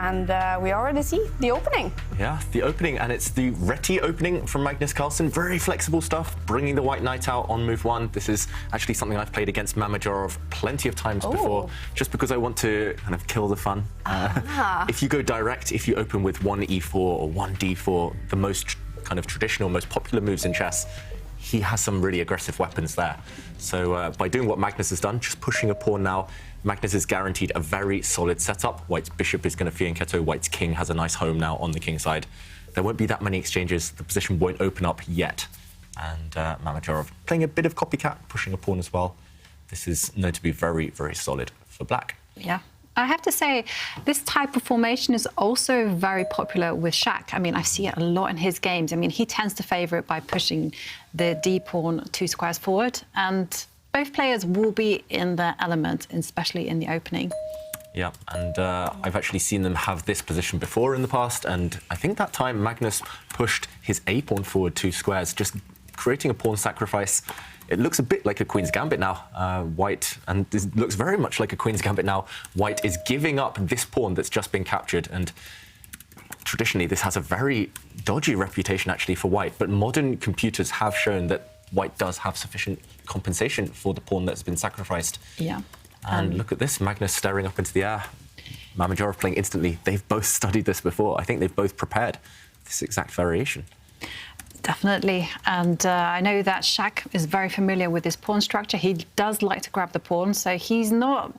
And we already see the opening. Yeah, the opening, and it's the Reti opening from Magnus Carlsen. Very flexible stuff, bringing the white knight out on move 1. This is actually something I've played against Mamedyarov plenty of times before, just because I want to kind of kill the fun. If you go direct, if you open with 1 e4 or 1 d4, the most kind of traditional, most popular moves in chess, he has some really aggressive weapons there. So by doing what Magnus has done, just pushing a pawn now, Magnus is guaranteed a very solid setup. White's bishop is going to fianchetto. White's king has a nice home now on the king side. There won't be that many exchanges. The position won't open up yet. And Mamedyarov playing a bit of copycat, pushing a pawn as well. This is known to be very, very solid for black. Yeah. I have to say, this type of formation is also very popular with Shak. I mean, I see it a lot in his games. I mean, he tends to favour it by pushing the d-pawn 2 squares forward, and both players will be in their element, especially in the opening. Yeah, and I've actually seen them have this position before in the past, and I think that time Magnus pushed his a-pawn forward 2 squares, just creating a pawn sacrifice. It looks a bit like a Queen's Gambit now, White, and this looks very much like a Queen's Gambit now. White is giving up this pawn that's just been captured, and traditionally this has a very dodgy reputation actually for White, but modern computers have shown that White does have sufficient compensation for the pawn that's been sacrificed. Yeah. And look at this, Magnus staring up into the air, Mamedyarov playing instantly. They've both studied this before. I think they've both prepared this exact variation. Definitely, and I know that Shak is very familiar with this pawn structure. He does like to grab the pawn, so he's not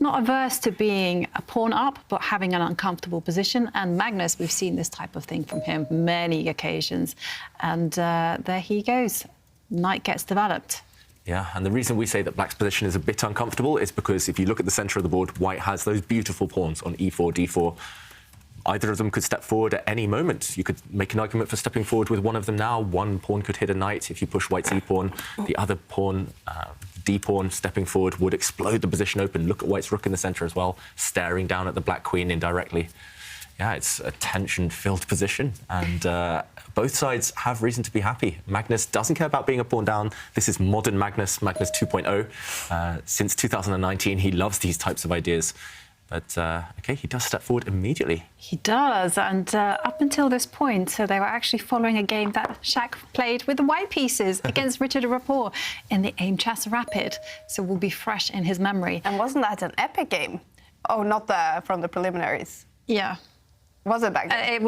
averse to being a pawn up, but having an uncomfortable position. And Magnus, we've seen this type of thing from him many occasions, and there he goes. Knight gets developed. Yeah, and the reason we say that black's position is a bit uncomfortable is because if you look at the centre of the board, white has those beautiful pawns on e4, d4. Either of them could step forward at any moment. You could make an argument for stepping forward with one of them now. One pawn could hit a knight if you push white's e-pawn. The other pawn, d-pawn, stepping forward would explode the position open. Look at white's rook in the centre as well, staring down at the black queen indirectly. Yeah, it's a tension-filled position, and both sides have reason to be happy. Magnus doesn't care about being a pawn down. This is modern Magnus, Magnus 2.0. Since 2019, he loves these types of ideas. But, OK, he does step forward immediately. He does, and up until this point, so they were actually following a game that Shak played with the white pieces against Richard Rapport in the AIM Chess Rapid, so will be fresh in his memory. And wasn't that an epic game? Oh, not from the preliminaries. Yeah. Was it back then? It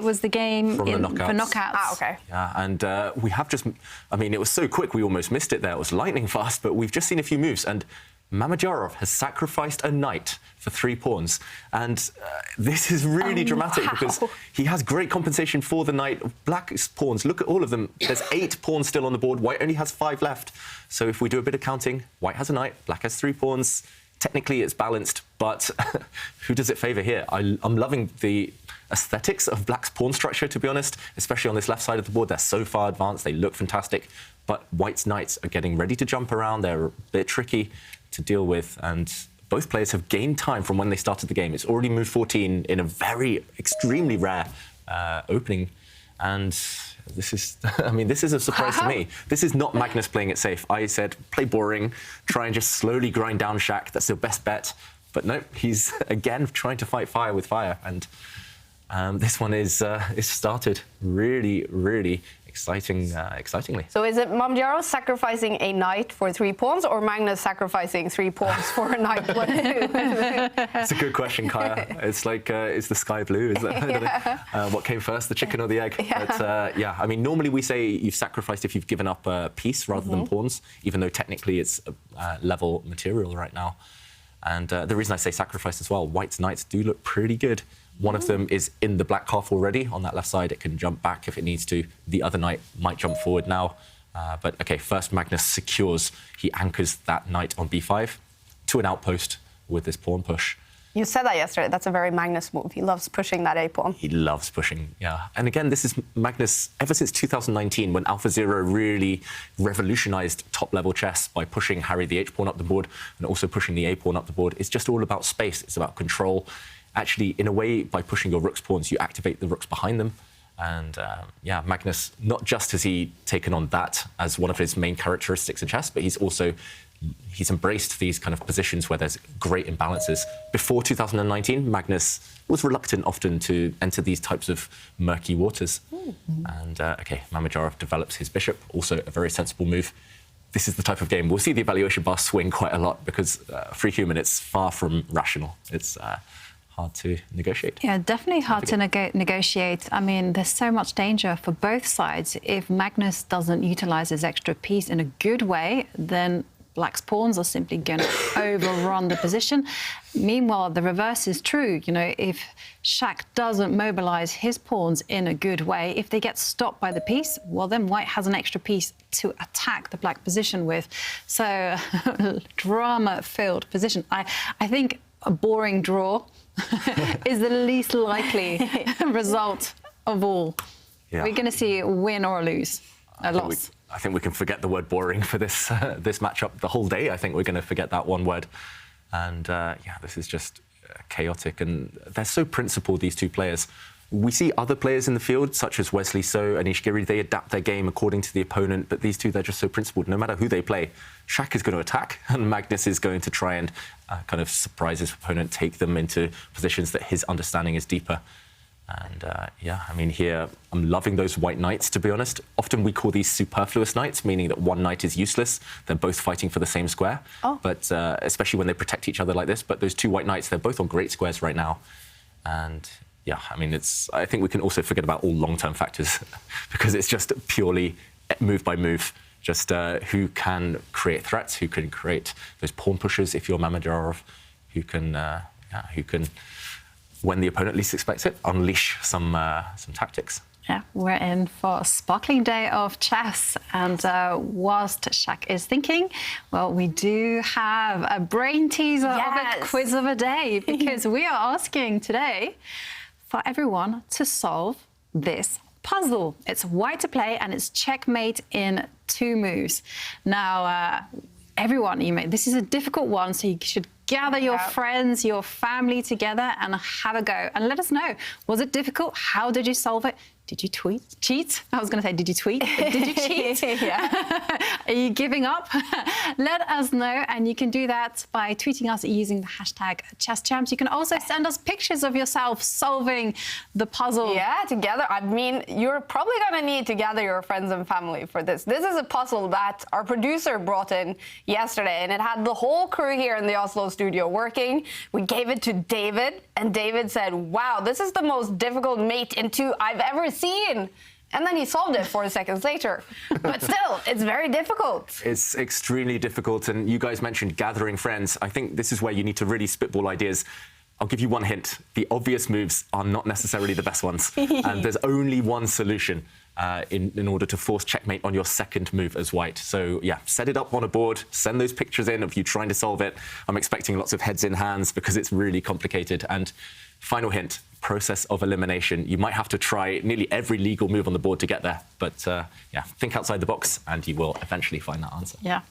was the game for knockouts. Ah, OK. Yeah, and we have just... I mean, it was so quick, we almost missed it there. It was lightning fast, but we've just seen a few moves, and Mamedyarov has sacrificed a knight for 3 pawns, and this is really dramatic because he has great compensation for the knight. Black's pawns, look at all of them. There's 8 pawns still on the board. White only has 5 left. So if we do a bit of counting, white has a knight, black has 3 pawns. Technically, it's balanced, but who does it favour here? I'm loving the aesthetics of black's pawn structure, to be honest, especially on this left side of the board. They're so far advanced, they look fantastic, but white's knights are getting ready to jump around. They're a bit tricky to deal with, and both players have gained time from when they started the game. It's already moved 14 in a very extremely rare opening, and this is, I mean, this is a surprise to me. This is not Magnus playing it safe. I said, play boring, try and just slowly grind down Shak. That's your best bet. But no, he's, again, trying to fight fire with fire. And this one is started really, really excitingly. So is it Mamedyarov sacrificing a knight for 3 pawns, or Magnus sacrificing 3 pawns for a knight? It's a good question, Kaya. It's like, is the sky blue? Is that what came first, the chicken or the egg? Yeah. But yeah, I mean, normally we say you've sacrificed if you've given up a piece rather than pawns, even though technically it's level material right now. And the reason I say sacrifice as well, white's knights do look pretty good. One of them is in the black half already on that left side. It can jump back if it needs to. The other knight might jump forward now. But OK, first Magnus secures. He anchors that knight on b5 to an outpost with this pawn push. You said that yesterday. That's a very Magnus move. He loves pushing that a-pawn. He loves pushing, yeah. And again, this is Magnus ever since 2019, when AlphaZero really revolutionized top-level chess by pushing Harry the h-pawn up the board and also pushing the a-pawn up the board. It's just all about space. It's about control. Actually, in a way, by pushing your rook's pawns, you activate the rooks behind them. And yeah, Magnus, not just has he taken on that as one of his main characteristics in chess, but he's also he's embraced these kind of positions where there's great imbalances. Before 2019, Magnus was reluctant often to enter these types of murky waters. And, OK, Mamedyarov develops his bishop, also a very sensible move. This is the type of game. We'll see the evaluation bar swing quite a lot because for a human, it's far from rational. It's hard to negotiate. Yeah, definitely hard to negotiate. I mean, there's so much danger for both sides. If Magnus doesn't utilize his extra piece in a good way, then Black's pawns are simply going to overrun the position. Meanwhile, the reverse is true. You know, if Shak doesn't mobilize his pawns in a good way, if they get stopped by the piece, well, then White has an extra piece to attack the Black position with. So, drama-filled position. I think a boring draw is the least likely result of all. Yeah. We're going to see a win or a lose, a loss. I think we can forget the word boring for this this matchup the whole day. I think we're going to forget that one word. And yeah, this is just chaotic. And they're so principled, these two players. We see other players in the field, such as Wesley So and Shakhriyar, they adapt their game according to the opponent. But these two, they're just so principled. No matter who they play, Shak is going to attack, and Magnus is going to try and kind of surprise his opponent, take them into positions that his understanding is deeper. And yeah, I mean, here, I'm loving those white knights, to be honest. Often we call these superfluous knights, meaning that one knight is useless. They're both fighting for the same square. Oh. But especially when they protect each other like this. But those two white knights, they're both on great squares right now. And yeah, I mean, I think we can also forget about all long-term factors because it's just purely move by move. Just who can create threats, who can create those pawn pushes if you're Mamedyarov, who can, when the opponent least expects it, unleash some tactics. Yeah, we're in for a sparkling day of chess. And whilst Shak is thinking, well, we do have a brain teaser of a quiz of a day, because we are asking today for everyone to solve this puzzle. It's white to play and it's checkmate in 2 moves. Now, everyone, this is a difficult one, so you should gather your friends, your family together and have a go. And let us know, was it difficult? How did you solve it? Did you cheat? I was going to say, did you tweet? But did you cheat? Are you giving up? Let us know, and you can do that by tweeting us using the hashtag #ChessChamps. You can also send us pictures of yourself solving the puzzle. Yeah, together. I mean, you're probably going to need to gather your friends and family for this. This is a puzzle that our producer brought in yesterday, and it had the whole crew here in the Oslo studio working. We gave it to David, and David said, wow, this is the most difficult mate in 2 I've ever seen. And then he solved it 4 seconds later. But still, it's very difficult. It's extremely difficult. And you guys mentioned gathering friends. I think this is where you need to really spitball ideas. I'll give you one hint. The obvious moves are not necessarily the best ones. And there's only one solution in order to force checkmate on your second move as white. So, yeah, set it up on a board. Send those pictures in of you trying to solve it. I'm expecting lots of heads in hands because it's really complicated. And final hint, process of elimination. You might have to try nearly every legal move on the board to get there. But, yeah, think outside the box and you will eventually find that answer. Yeah.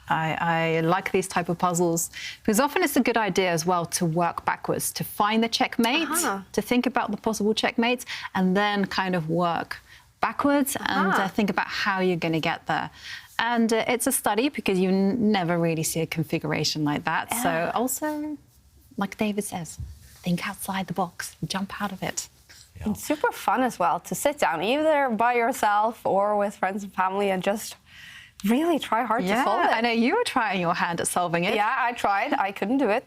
I like these type of puzzles because often it's a good idea as well to work backwards, to find the checkmate, to think about the possible checkmates, and then kind of work backwards and think about how you're going to get there. And it's a study because you never really see a configuration like that. Yeah. So also, like David says, think outside the box, jump out of it. Yeah. It's super fun as well to sit down, either by yourself or with friends and family, and just really try hard to solve it. I know you were trying your hand at solving it. Yeah, I tried. I couldn't do it.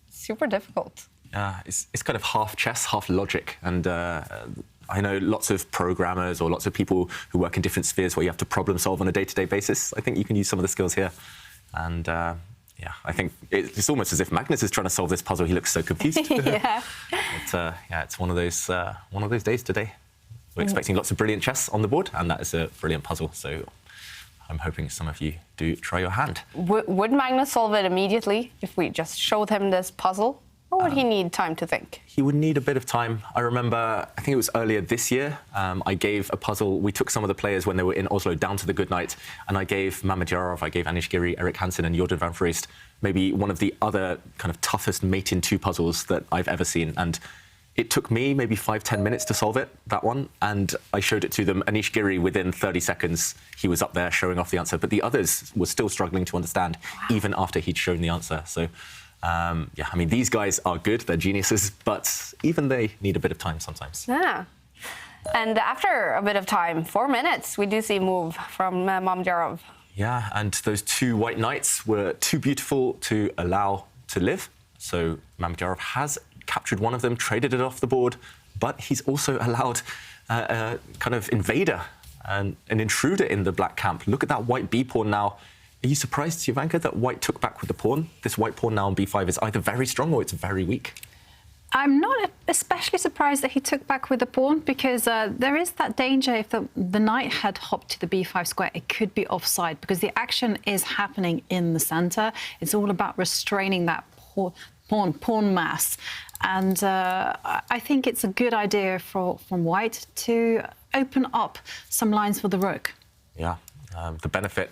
Super difficult. It's kind of half chess, half logic. And I know lots of programmers or lots of people who work in different spheres where you have to problem solve on a day-to-day basis. I think you can use some of the skills here. And yeah, I think it's almost as if Magnus is trying to solve this puzzle. He looks so confused. Yeah. But yeah, it's one of those days today. We're expecting lots of brilliant chess on the board, and that is a brilliant puzzle. So I'm hoping some of you do try your hand. Would Magnus solve it immediately if we just showed him this puzzle? Or would he need time to think? He would need a bit of time. I remember, I think it was earlier this year, I gave a puzzle. We took some of the players when they were in Oslo down to the good night, and I gave Mamedyarov, I gave Shakhriyar, Erik Hansen, and Jordan van Vreest maybe one of the other kind of toughest mate in 2 puzzles that I've ever seen. And It took me maybe 5-10 minutes to solve it, that one, and I showed it to them. Anish Giri, within 30 seconds, he was up there showing off the answer, but the others were still struggling to understand, even after he'd shown the answer. So, yeah, I mean, these guys are good, they're geniuses, but even they need a bit of time sometimes. Yeah. And after a bit of time, 4 minutes, we do see move from Mamedyarov. Yeah, and those two white knights were too beautiful to allow to live. So Mamedyarov has captured one of them, traded it off the board, but he's also allowed a kind of invader and an intruder in the black camp. Look at that white b pawn now. Are you surprised, Ivanka, that white took back with the pawn? This white pawn now on b5 is either very strong or it's very weak. I'm not especially surprised that he took back with the pawn, because there is that danger if the knight had hopped to the b5 square, it could be offside, because the action is happening in the center. It's all about restraining that pawn mass. And I think it's a good idea from white to open up some lines for the rook. Yeah, the benefit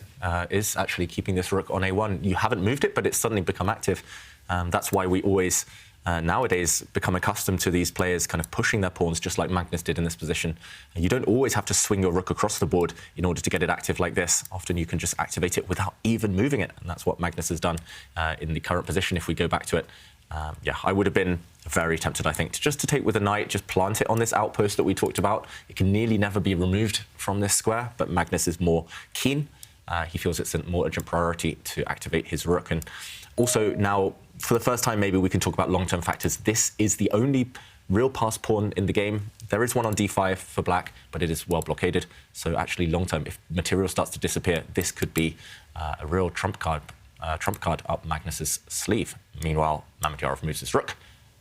is actually keeping this rook on a1. You haven't moved it, but it's suddenly become active. That's why we always nowadays become accustomed to these players kind of pushing their pawns, just like Magnus did in this position. You don't always have to swing your rook across the board in order to get it active like this. Often you can just activate it without even moving it, and that's what Magnus has done in the current position. If we go back to it, yeah, I would have been very tempted, I think, to take with a knight, just plant it on this outpost that we talked about. It can nearly never be removed from this square, but Magnus is more keen. He feels it's a more urgent priority to activate his rook. And also now, for the first time, maybe we can talk about long-term factors. This is the only real passed pawn in the game. There is one on d5 for black, but it is well blockaded. So actually, long-term, if material starts to disappear, this could be a real trump card up Magnus's sleeve. Meanwhile, Mamedyarov moves his rook.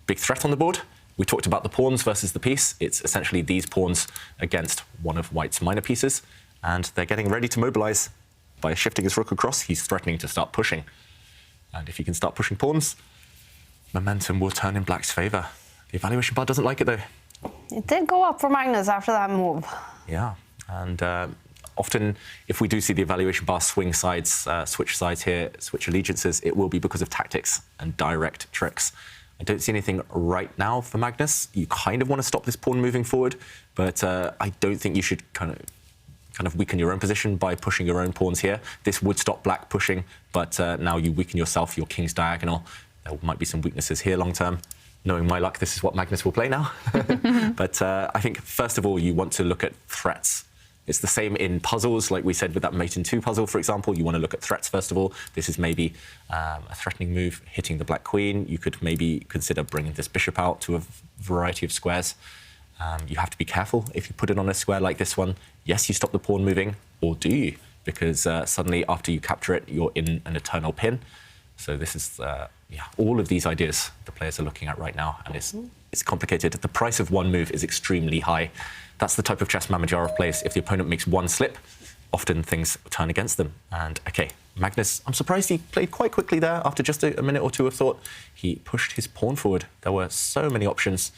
Big threat on the board. We talked about the pawns versus the piece. It's essentially these pawns against one of white's minor pieces, and they're getting ready to mobilize. By shifting his rook across, he's threatening to start pushing. And if he can start pushing pawns, momentum will turn in black's favor. The evaluation bar doesn't like it, though. It did go up for Magnus after that move. Yeah, and often if we do see the evaluation bar swing sides, switch sides here, switch allegiances, it will be because of tactics and direct tricks. I don't see anything right now for Magnus. You kind of want to stop this pawn moving forward, but I don't think you should kind of weaken your own position by pushing your own pawns here. This would stop black pushing, but now you weaken yourself, your king's diagonal. There might be some weaknesses here long term. Knowing my luck, this is what Magnus will play now. But I think, first of all, you want to look at threats. It's the same in puzzles, like we said with that mate in 2 puzzle, for example. You want to look at threats, first of all. This is maybe a threatening move, hitting the black queen. You could maybe consider bringing this bishop out to a variety of squares. You have to be careful if you put it on a square like this one. Yes, you stop the pawn moving, or do you? Because suddenly, after you capture it, you're in an eternal pin. So this is, yeah, all of these ideas the players are looking at right now, and it's complicated. The price of one move is extremely high. That's the type of chess Mamedyarov plays. If the opponent makes one slip, often things turn against them. And, OK, Magnus, I'm surprised he played quite quickly there after just a minute or two of thought. He pushed his pawn forward. There were so many options.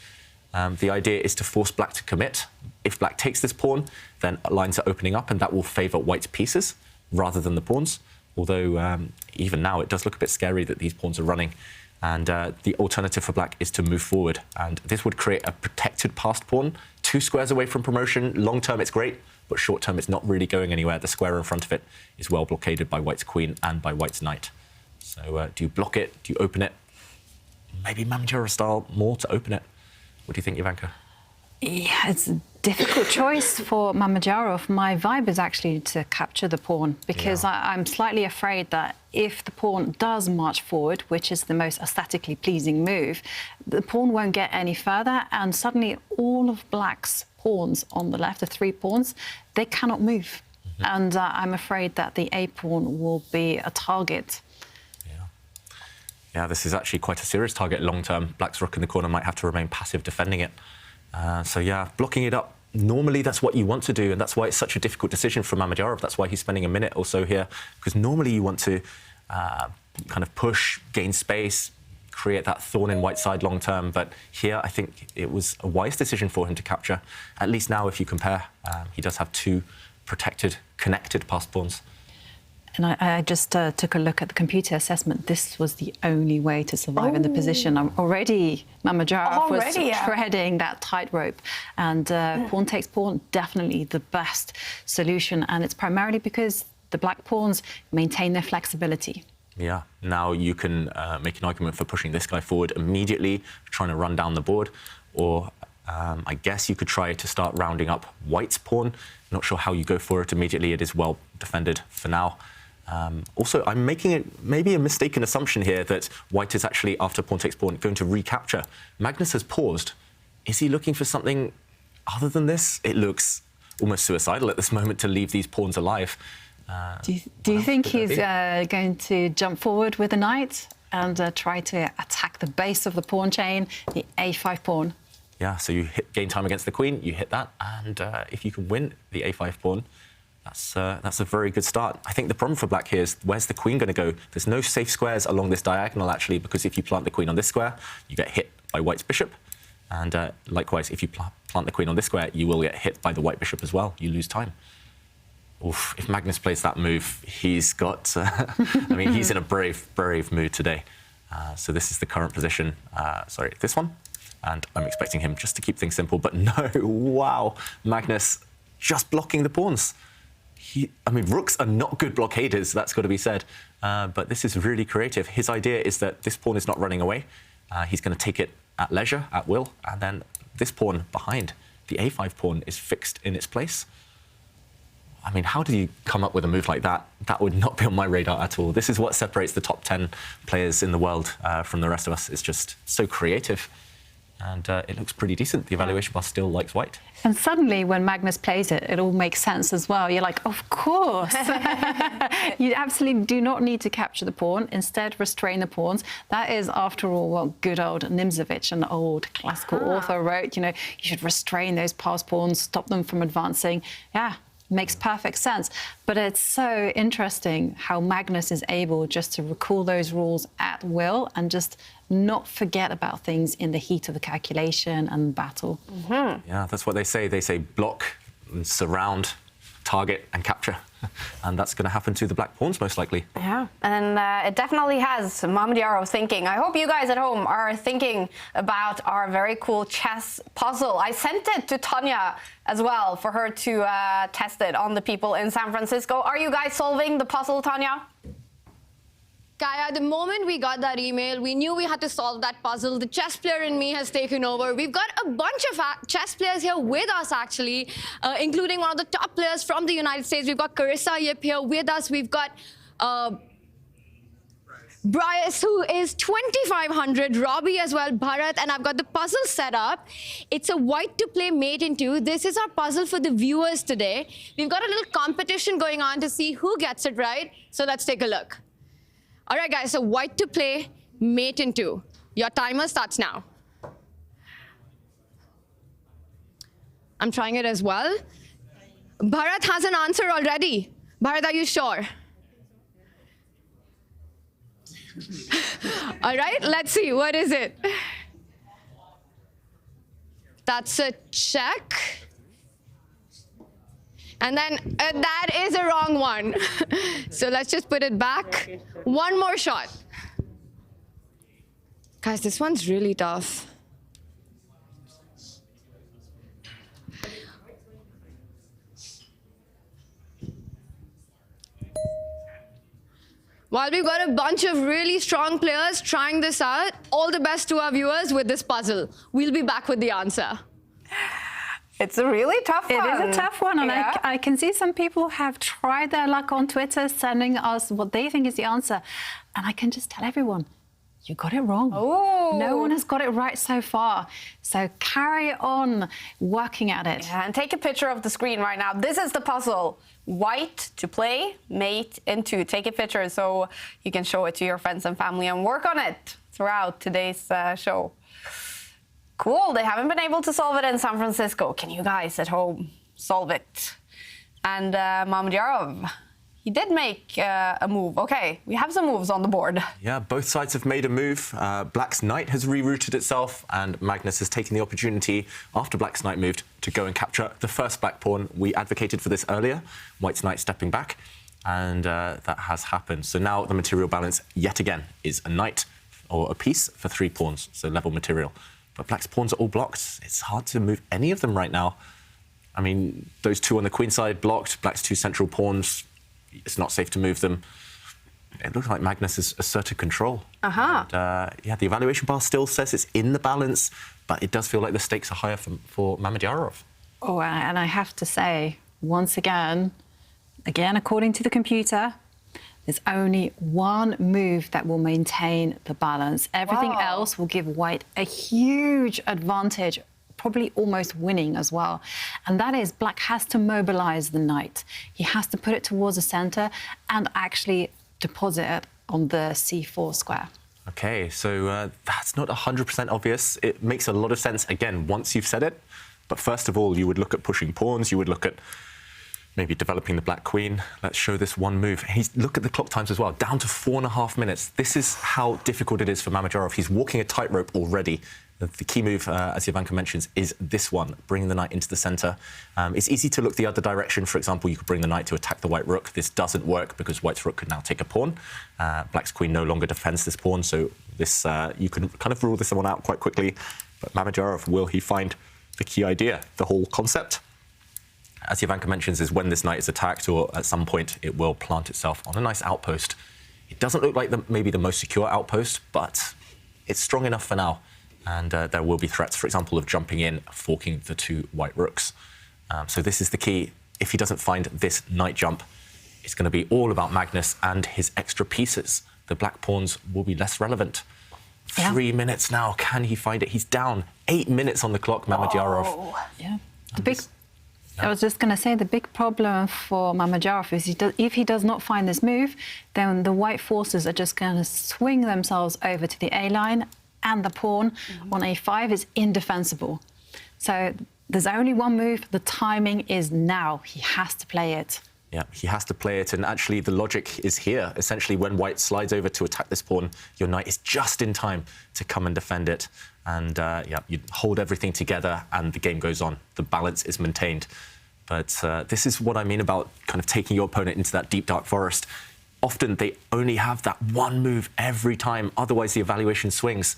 The idea is to force black to commit. If black takes this pawn, then lines are opening up, and that will favour white's pieces rather than the pawns. Although, even now, it does look a bit scary that these pawns are running. And the alternative for black is to move forward. And this would create a protected passed pawn, 2 squares away from promotion. Long term, it's great, but short term, it's not really going anywhere. The square in front of it is well blockaded by white's queen and by white's knight. So do you block it? Do you open it? Maybe Mamedyarov style more to open it. What do you think, Ivanka? Yeah, it's a difficult choice for Mamedyarov. My vibe is actually to capture the pawn, because I'm slightly afraid that if the pawn does march forward, which is the most aesthetically pleasing move, the pawn won't get any further, and suddenly all of black's pawns on the left, the 3 pawns, they cannot move. And I'm afraid that the A pawn will be a target. Yeah, this is actually quite a serious target long term. Black's rook in the corner might have to remain passive defending it. So yeah, blocking it up, normally that's what you want to do, and that's why it's such a difficult decision for Mamedyarov. That's why he's spending a minute or so here, because normally you want to kind of push, gain space, create that thorn in white side long term. But here, I think it was a wise decision for him to capture. At least now, if you compare, he does have 2 protected, connected passed pawns. And I just took a look at the computer assessment. This was the only way to survive in the position. Already, Mamedyarov was treading that tightrope. And pawn takes pawn, definitely the best solution. And it's primarily because the black pawns maintain their flexibility. Yeah, now you can make an argument for pushing this guy forward immediately, trying to run down the board, or I guess you could try to start rounding up white's pawn. Not sure how you go for it immediately. It is well defended for now. Also, I'm making maybe a mistaken assumption here that white is actually, after pawn takes pawn, going to recapture. Magnus has paused. Is he looking for something other than this? It looks almost suicidal at this moment to leave these pawns alive. Do you think he's going to jump forward with a knight and try to attack the base of the pawn chain, the a5 pawn? Yeah, so you gain time against the queen, you hit that, and if you can win the a5 pawn, that's a very good start. I think the problem for black here is, where's the queen going to go? There's no safe squares along this diagonal, actually, because if you plant the queen on this square, you get hit by white's bishop. And likewise, if you plant the queen on this square, you will get hit by the white bishop as well. You lose time. Oof, if Magnus plays that move, he's got... I mean, he's in a brave, brave mood today. So this is the current position. Sorry, this one. And I'm expecting him just to keep things simple. But no, wow, Magnus just blocking the pawns. I mean, rooks are not good blockaders, that's got to be said. But this is really creative. His idea is that this pawn is not running away. He's going to take it at leisure, at will, and then this pawn behind, the a5 pawn, is fixed in its place. I mean, how do you come up with a move like that? That would not be on my radar at all. This is what separates the top 10 players in the world from the rest of us. It's just so creative. And it looks pretty decent. The evaluation bar still likes white. And suddenly, when Magnus plays it, it all makes sense as well. You're like, of course. You absolutely do not need to capture the pawn. Instead, restrain the pawns. That is, after all, what good old Nimzovich, an old classical author, wrote. You know, you should restrain those passed pawns, stop them from advancing. Yeah. Makes perfect sense. But it's so interesting how Magnus is able just to recall those rules at will and just not forget about things in the heat of the calculation and battle. Mm-hmm. Yeah, that's what they say. They say block, and surround, target and capture. And that's going to happen to the black pawns, most likely. Yeah, and it definitely has Mamedyarov thinking. I hope you guys at home are thinking about our very cool chess puzzle. I sent it to Tanya as well for her to test it on the people in San Francisco. Are you guys solving the puzzle, Tanya? Kaya, the moment we got that email, we knew we had to solve that puzzle. The chess player in me has taken over. We've got a bunch of chess players here with us, actually, including one of the top players from the United States. We've got Carissa Yip here with us. We've got Bryce, who is 2,500, Robbie as well, Bharat, and I've got the puzzle set up. It's a white to play mate in two. This is our puzzle for the viewers today. We've got a little competition going on to see who gets it right. So let's take a look. All right, guys, so white to play, mate in two. Your timer starts now. I'm trying it as well. Bharat has an answer already. Bharat, are you sure? All right, let's see. What is it? That's a check. And then that is a wrong one. So let's just put it back. One more shot. Guys, this one's really tough. While we've got a bunch of really strong players trying this out, all the best to our viewers with this puzzle. We'll be back with the answer. It's a really tough one. It is a tough one, and yeah. I can see some people have tried their luck on Twitter, sending us what they think is the answer. And I can just tell everyone, you got it wrong. Ooh. No one has got it right so far. So carry on working at it. Yeah, and take a picture of the screen right now. This is the puzzle. White to play, mate in two. Take a picture so you can show it to your friends and family and work on it throughout today's show. Cool, they haven't been able to solve it in San Francisco. Can you guys at home solve it? And Mamedyarov, he did make a move. Okay, we have some moves on the board. Yeah, both sides have made a move. Black's knight has rerouted itself, and Magnus has taken the opportunity, after Black's knight moved, to go and capture the first black pawn. We advocated for this earlier, White's knight stepping back. and that has happened. So now the material balance, yet again, is a knight or a piece for 3 pawns, so level material. But black's pawns are all blocked. It's hard to move any of them right now. I mean, those 2 on the queen side blocked, black's 2 central pawns, it's not safe to move them. It looks like Magnus has asserted control. And, yeah, the evaluation bar still says it's in the balance, but it does feel like the stakes are higher for Mamedyarov. Oh, and I have to say, once again, according to the computer, there's only one move that will maintain the balance. Everything else will give white a huge advantage, probably almost winning as well. And that is black has to mobilize the knight. He has to put it towards the center and actually deposit it on the c4 square. OK, so that's not 100% obvious. It makes a lot of sense, again, once you've said it. But first of all, you would look at pushing pawns. You would look at maybe developing the black queen. Let's show this one move. Look at the clock times as well, down to 4.5 minutes. This is how difficult it is for Mamedyarov. He's walking a tightrope already. The key move, as Ivanka mentions, is this one, bringing the knight into the centre. It's easy to look the other direction. For example, you could bring the knight to attack the white rook. This doesn't work because white's rook could now take a pawn. Black's queen no longer defends this pawn, so this you can kind of rule this one out quite quickly. But Mamedyarov, will he find the key idea, the whole concept? As Ivanka mentions, is when this knight is attacked, or at some point it will plant itself on a nice outpost. It doesn't look like maybe the most secure outpost, but it's strong enough for now. And there will be threats, for example, of jumping in, forking the 2 white rooks. So this is the key. If he doesn't find this knight jump, it's going to be all about Magnus and his extra pieces. The black pawns will be less relevant. 3 minutes now. Can he find it? He's down 8 minutes on the clock, Mamedyarov. Yeah. I was just going to say the big problem for Mamedyarov is if he does not find this move, then the white forces are just going to swing themselves over to the A line, and the pawn on A5 is indefensible. So there's only one move. The timing is now. He has to play it. Yeah, he has to play it, and actually the logic is here. Essentially, when white slides over to attack this pawn, your knight is just in time to come and defend it. And yeah, you hold everything together and the game goes on. The balance is maintained. But this is what I mean about kind of taking your opponent into that deep, dark forest. Often they only have that one move every time, otherwise the evaluation swings.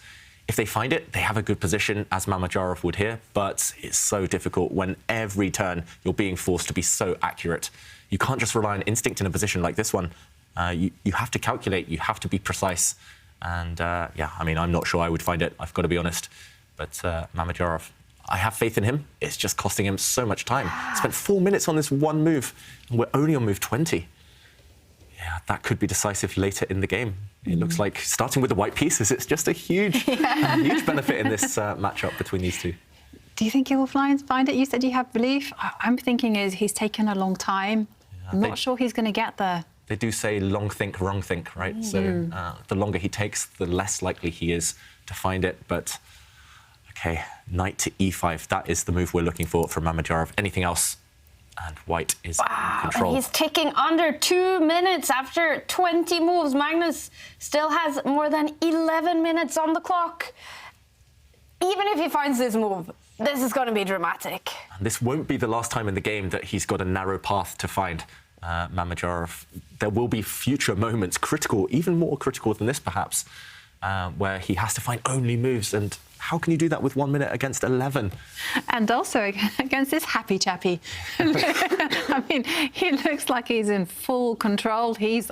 If they find it, they have a good position, as Mamedyarov would here, but it's so difficult when every turn you're being forced to be so accurate. You can't just rely on instinct in a position like this one. You have to calculate, you have to be precise. And yeah, I mean, I'm not sure I would find it, I've got to be honest. But Mamedyarov, I have faith in him. It's just costing him so much time. Spent 4 minutes on this one move, and we're only on move 20. Yeah, that could be decisive later in the game. It looks like starting with the white pieces, it's just a huge benefit in this matchup between these two. Do you think he will find it? You said you have belief. I'm thinking he's taken a long time. Yeah, I'm not sure he's going to get there. They do say long think, wrong think, right? So the longer he takes, the less likely he is to find it. But OK, knight to e5, that is the move we're looking for from Mamedyarov. Anything else? And white is in control. And he's ticking under 2 minutes after 20 moves. Magnus still has more than 11 minutes on the clock. Even if he finds this move, this is going to be dramatic. And this won't be the last time in the game that he's got a narrow path to find Mamedyarov. There will be future moments, critical, even more critical than this perhaps, where he has to find only moves. And how can you do that with 1 minute against 11? And also against this happy chappy. I mean, he looks like he's in full control. He's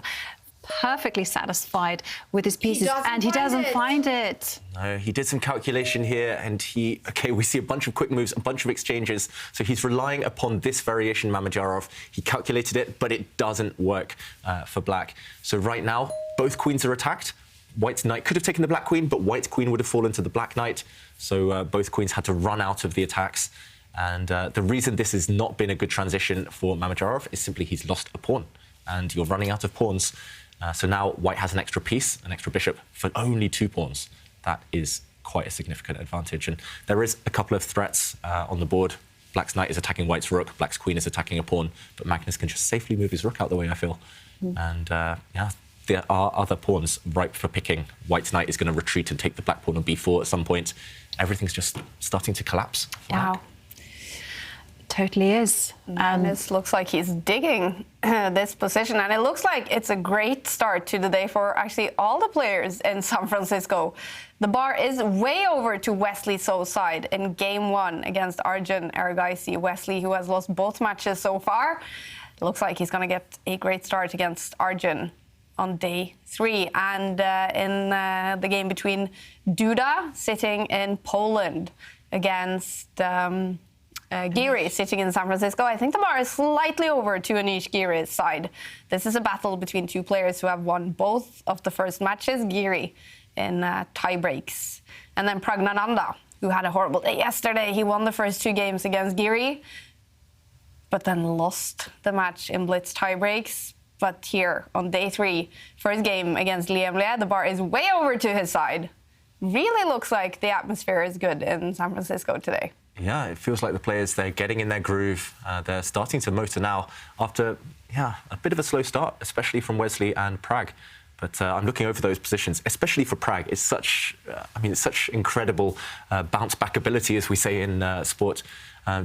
perfectly satisfied with his pieces, and he doesn't find it. No, he did some calculation here, and OK, we see a bunch of quick moves, a bunch of exchanges. So he's relying upon this variation, Mamedyarov. He calculated it, but it doesn't work for black. So right now, both queens are attacked. White's knight could have taken the black queen, but white's queen would have fallen to the black knight. So both queens had to run out of the attacks. And the reason this has not been a good transition for Mamedyarov is simply he's lost a pawn, and you're running out of pawns. So now white has an extra piece, an extra bishop, for only 2 pawns. That is quite a significant advantage. And there is a couple of threats on the board. Black's knight is attacking white's rook, black's queen is attacking a pawn, but Magnus can just safely move his rook out the way, I feel. And yeah, there are other pawns ripe for picking. White's knight is going to retreat and take the black pawn on b4 at some point. Everything's just starting to collapse. Wow. totally is. Magnus looks like he's digging this position, and it looks like it's a great start to the day for actually all the players in San Francisco. The bar is way over to Wesley So's side in Game 1 against Arjun Erigaisi. Wesley, who has lost both matches so far, looks like he's going to get a great start against Arjun on day 3. And in the game between Duda, sitting in Poland, against Giri, sitting in San Francisco, I think the bar is slightly over to Anish Giri's side. This is a battle between two players who have won both of the first matches, Giri in tie breaks. And then Pragnananda, who had a horrible day yesterday. He won the first 2 games against Giri, but then lost the match in blitz tie breaks. But here on day 3, first game against Liam Lea, the bar is way over to his side. Really looks like the atmosphere is good in San Francisco today. Yeah, it feels like the players, they're getting in their groove. They're starting to motor now after, a bit of a slow start, especially from Wesley and Prag. But I'm looking over those positions, especially for Prag. It's such, it's such incredible bounce-back ability, as we say in sport,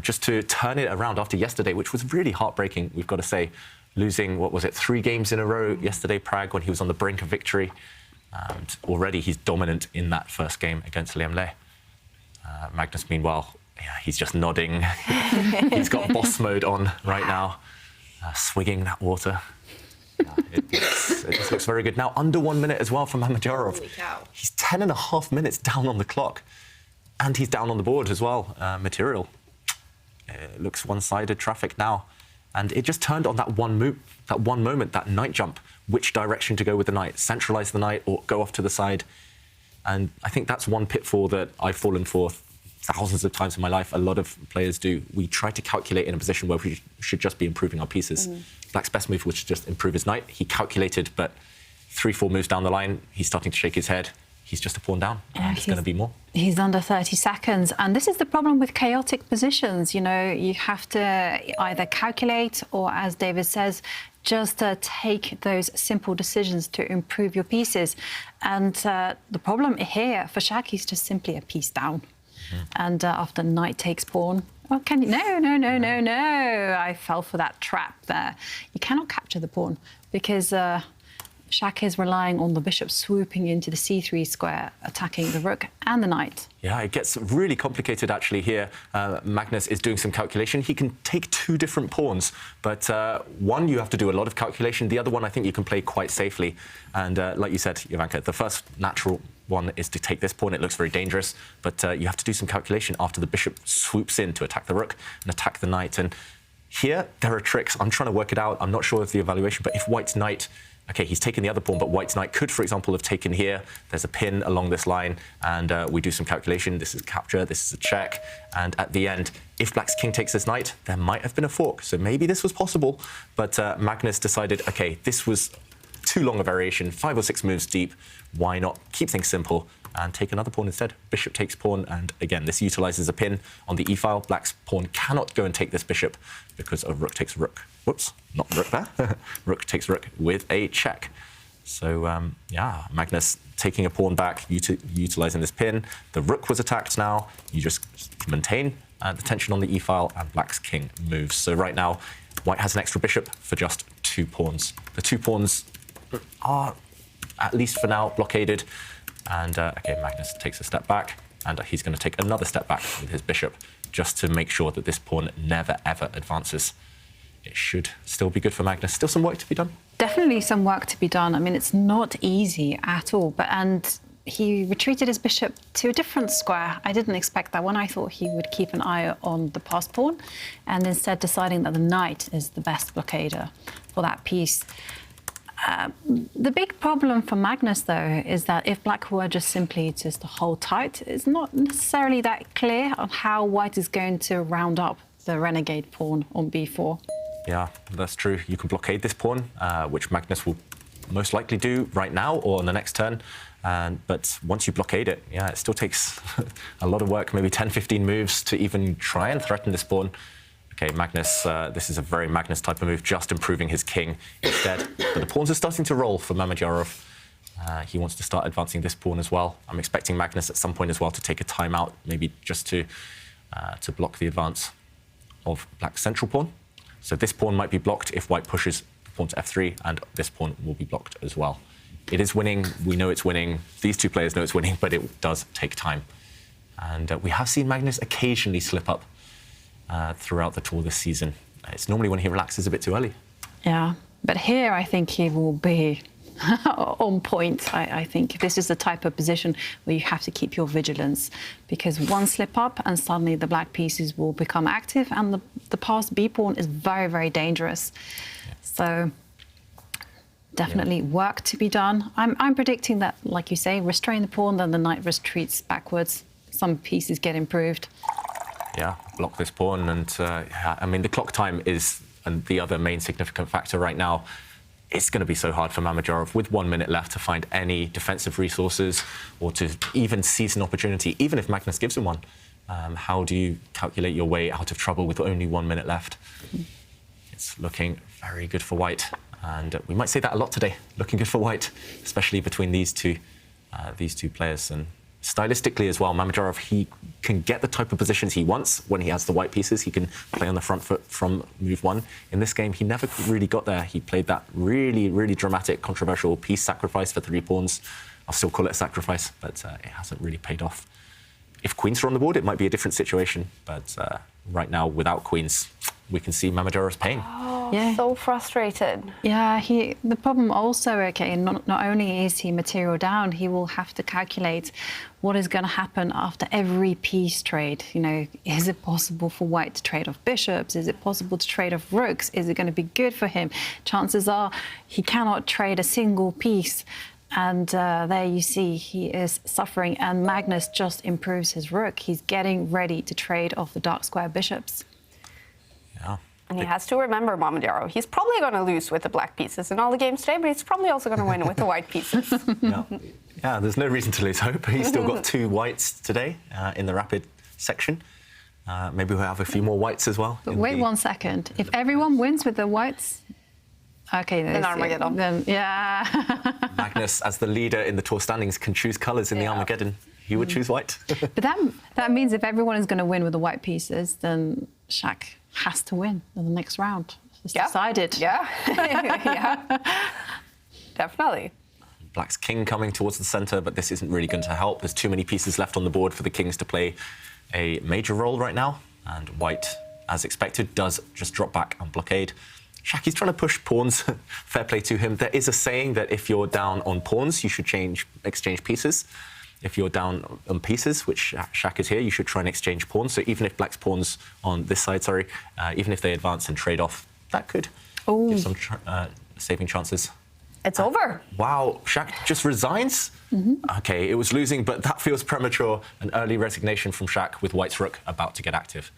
just to turn it around after yesterday, which was really heartbreaking, we've got to say. Losing, 3 games in a row yesterday, Prag, when he was on the brink of victory. And already he's dominant in that first game against Liam Lea. Magnus, meanwhile, he's just nodding. He's got boss mode on right now, swigging that water. It just looks very good. Now, under 1 minute as well from Mamedyarov. He's 10.5 minutes down on the clock. And he's down on the board as well, material. It looks one-sided traffic now. And it just turned on that one moment, that night jump, which direction to go with the knight, centralize the knight or go off to the side. And I think that's one pitfall that I've fallen for thousands of times in my life. A lot of players do. We try to calculate in a position where we should just be improving our pieces. Black's best move was to just improve his knight. He calculated, but 3-4 moves down the line, he's starting to shake his head. He's just a pawn down. Yeah, it's going to be more. He's under 30 seconds. And this is the problem with chaotic positions. You know, you have to either calculate or, as David says, just take those simple decisions to improve your pieces. And the problem here for Shak is just simply a piece down. And after knight takes pawn, oh, can you? No. I fell for that trap there. You cannot capture the pawn because Shak is relying on the bishop swooping into the c3 square, attacking the rook and the knight. Yeah, it gets really complicated actually here. Magnus is doing some calculation. He can take 2 different pawns, but one, you have to do a lot of calculation. The other one, I think you can play quite safely. And like you said, Ivanka, the first natural one is to take this pawn. It looks very dangerous, but you have to do some calculation after the bishop swoops in to attack the rook and attack the knight. And here, there are tricks. I'm trying to work it out. I'm not sure of the evaluation, but if white's knight, OK, he's taken the other pawn, but white's knight could, for example, have taken here. There's a pin along this line, and we do some calculation. This is capture, this is a check. And at the end, if black's king takes this knight, there might have been a fork. So maybe this was possible. But Magnus decided, OK, this was too long a variation, 5 or 6 moves deep. Why not keep things simple and take another pawn instead? Bishop takes pawn, and again, this utilizes a pin on the e-file. Black's pawn cannot go and take this bishop because of rook takes rook. Whoops, not rook there. Rook takes rook with a check. So, Magnus taking a pawn back, utilizing this pin. The rook was attacked now. You just maintain the tension on the e-file, and black's king moves. So right now, white has an extra bishop for just 2 pawns. The 2 pawns are, at least for now, blockaded. And, OK, Magnus takes a step back, and he's going to take another step back with his bishop just to make sure that this pawn never, ever advances. It should still be good for Magnus. Still some work to be done? Definitely some work to be done. I mean, it's not easy at all. And he retreated his bishop to a different square. I didn't expect that one. I thought he would keep an eye on the passed pawn, and instead deciding that the knight is the best blockader for that piece. The big problem for Magnus, though, is that if black were just simply just to hold tight, it's not necessarily that clear on how white is going to round up the renegade pawn on b4. Yeah, that's true. You can blockade this pawn, which Magnus will most likely do right now or on the next turn. But once you blockade it, it still takes a lot of work, maybe 10, 15 moves to even try and threaten this pawn. OK, Magnus, this is a very Magnus type of move, just improving his king instead. But the pawns are starting to roll for Mamedyarov. He wants to start advancing this pawn as well. I'm expecting Magnus at some point as well to take a timeout, maybe just to block the advance of black's central pawn. So this pawn might be blocked if white pushes the pawn to f3, and this pawn will be blocked as well. It is winning. We know it's winning. These two players know it's winning, but it does take time. And we have seen Magnus occasionally slip up throughout the tour this season. It's normally when he relaxes a bit too early. Yeah, but here I think he will be on point. I think this is the type of position where you have to keep your vigilance, because one slip up and suddenly the black pieces will become active, and the passed B pawn is very, very dangerous. Yeah. So definitely work to be done. I'm predicting that, like you say, restrain the pawn, then the knight retreats backwards. Some pieces get improved. Yeah, block this pawn, and I mean, the clock time is the other main significant factor right now. It's going to be so hard for Mamedyarov with 1 minute left to find any defensive resources or to even seize an opportunity, even if Magnus gives him one. How do you calculate your way out of trouble with only 1 minute left? It's looking very good for white, and we might say that a lot today. Looking good for white, especially between these two players. And stylistically as well, Mamedyarov, he can get the type of positions he wants when he has the white pieces. He can play on the front foot from move one. In this game, he never really got there. He played that really, really dramatic, controversial piece sacrifice for 3 pawns. I'll still call it a sacrifice, but it hasn't really paid off. If queens are on the board, it might be a different situation. But right now, without queens, we can see Mamedyarov's pain. Oh, yeah. So frustrated. Yeah, the problem also, okay, not only is he material down, he will have to calculate what is going to happen after every piece trade. You know, is it possible for white to trade off bishops? Is it possible to trade off rooks? Is it going to be good for him? Chances are he cannot trade a single piece. And there you see he is suffering, and Magnus just improves his rook. He's getting ready to trade off the dark square bishops. Yeah. And he has to remember Mamedyarov. He's probably going to lose with the black pieces in all the games today, but he's probably also going to win with the white pieces. Yeah, there's no reason to lose hope. He's still got 2 whites today in the rapid section. Maybe we'll have a few more whites as well. But wait 1 second. If everyone wins with the whites, okay, then Armageddon. Then, yeah. Magnus, as the leader in the tour standings, can choose colours in the Armageddon. He would choose white. But that means if everyone is going to win with the white pieces, then Shak has to win in the next round. It's decided. Yeah. Yeah. Definitely. Black's king coming towards the centre, but this isn't really going to help. There's too many pieces left on the board for the kings to play a major role right now. And white, as expected, does just drop back and blockade. Shak is trying to push pawns. Fair play to him. There is a saying that if you're down on pawns, you should exchange pieces. If you're down on pieces, which Shak is here, you should try and exchange pawns. So even if black's pawns on this side, even if they advance and trade off, that could give some saving chances. It's over. Wow, Shak just resigns? OK, it was losing, but that feels premature. An early resignation from Shak with white's rook about to get active.